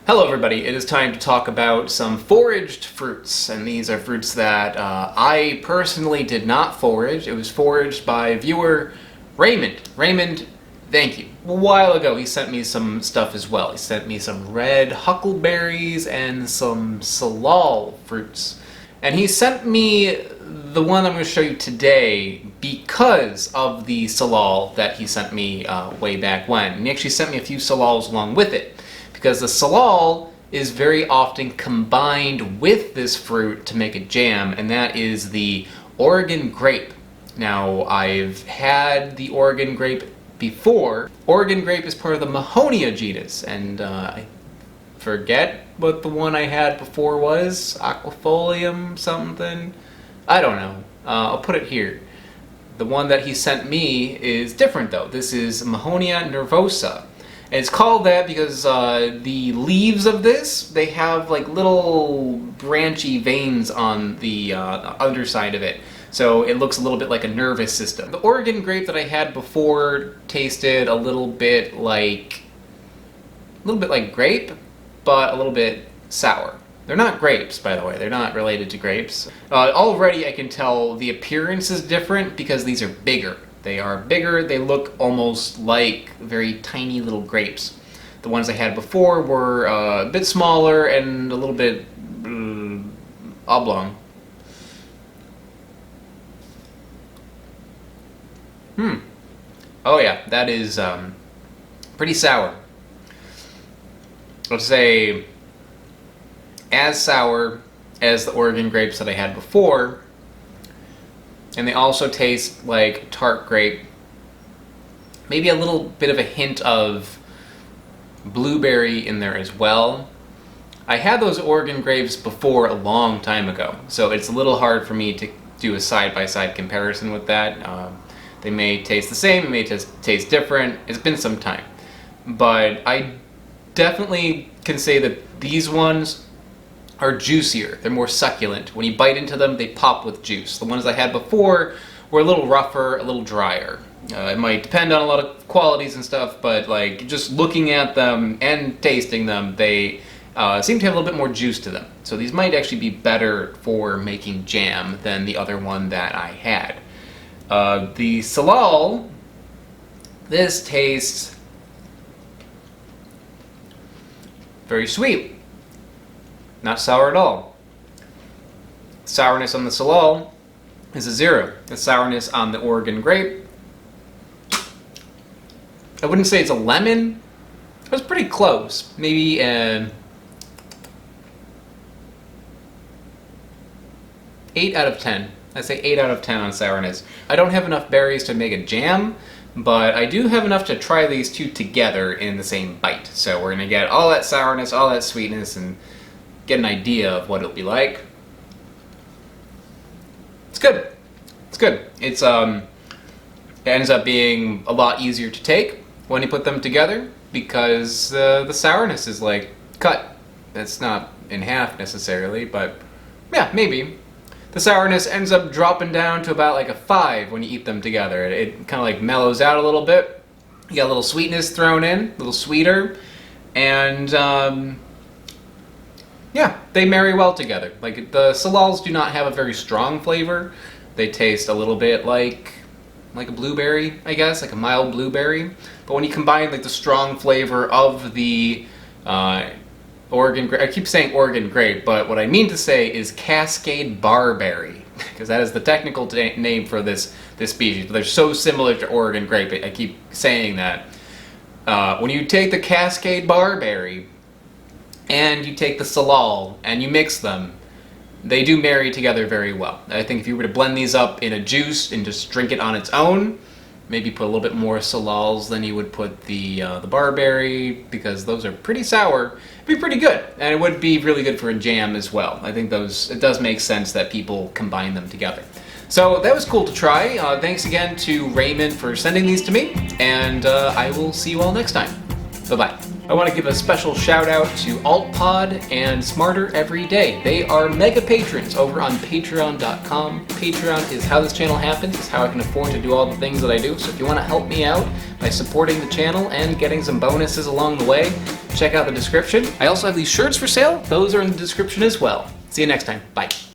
Hello everybody, it is time to talk about some foraged fruits, and these are fruits that I personally did not forage. It was foraged by viewer Raymond. Raymond, thank you. A while ago he sent me some stuff as well. He sent me some red huckleberries and some salal fruits. And he sent me the one I'm going to show you today because of the salal that he sent me way back when. And he actually sent me a few salals along with it, because the salal is very often combined with this fruit to make a jam, and that is the Oregon-grape. Now, I've had the Oregon-grape before. Oregon-grape is part of the Mahonia genus, and I forget what the one I had before was. Aquifolium something? I don't know. I'll put it here. The one that he sent me is different though. This is Mahonia nervosa. And it's called that because the leaves of this, they have like little branchy veins on the underside of it. So it looks a little bit like a nervous system. The Oregon grape that I had before tasted a little bit like grape, but a little bit sour. They're not grapes, by the way. They're not related to grapes. Already I can tell the appearance is different because these are bigger. They are bigger, they look almost like very tiny little grapes. The ones I had before were a bit smaller and a little bit oblong. Oh yeah, that is pretty sour. Let's say as sour as the Oregon grapes that I had before. And they also taste like tart grape. Maybe a little bit of a hint of blueberry in there as well. I had those Oregon grapes before a long time ago, so it's a little hard for me to do a side-by-side comparison with that. They may taste the same, they may taste different. It's been some time. But I definitely can say that these ones are juicier. They're more succulent. When you bite into them, they pop with juice. The ones I had before were a little rougher, a little drier. It might depend on a lot of qualities and stuff, but like just looking at them and tasting them, they seem to have a little bit more juice to them. So these might actually be better for making jam than the other one that I had. The salal, this tastes very sweet. Not sour at all. Sourness on the salal is a 0. The sourness on the Oregon grape, I wouldn't say it's a lemon. It was pretty close. Maybe 8 out of 10. I'd say 8 out of 10 on sourness. I don't have enough berries to make a jam, but I do have enough to try these two together in the same bite. So we're gonna get all that sourness, all that sweetness, and get an idea of what it'll be like. It's good. It's good. It ends up being a lot easier to take when you put them together because the sourness is like cut. It's not in half necessarily, but yeah, maybe. The sourness ends up dropping down to about like a 5 when you eat them together. It kind of like mellows out a little bit. You got a little sweetness thrown in, a little sweeter, and yeah, they marry well together. Like the salals do not have a very strong flavor. They taste a little bit like a blueberry, I guess, like a mild blueberry. But when you combine like the strong flavor of the Oregon grape, I keep saying Oregon grape, but what I mean to say is CASCADE Barberry, because that is the technical name for this species. They're so similar to Oregon grape, I keep saying that. When you take the CASCADE Barberry and you take the salal and you mix them, they do marry together very well. I think if you were to blend these up in a juice and just drink it on its own, maybe put a little bit more salals than you would put the barberry, because those are pretty sour, it'd be pretty good. And it would be really good for a jam as well. I think it does make sense that people combine them together. So that was cool to try. Thanks again to Raymond for sending these to me, and I will see you all next time. Bye-bye. I want to give a special shout out to AltPod and Smarter Every Day. They are mega patrons over on patreon.com. Patreon is how this channel happens. It's how I can afford to do all the things that I do. So if you want to help me out by supporting the channel and getting some bonuses along the way, check out the description. I also have these shirts for sale. Those are in the description as well. See you next time. Bye.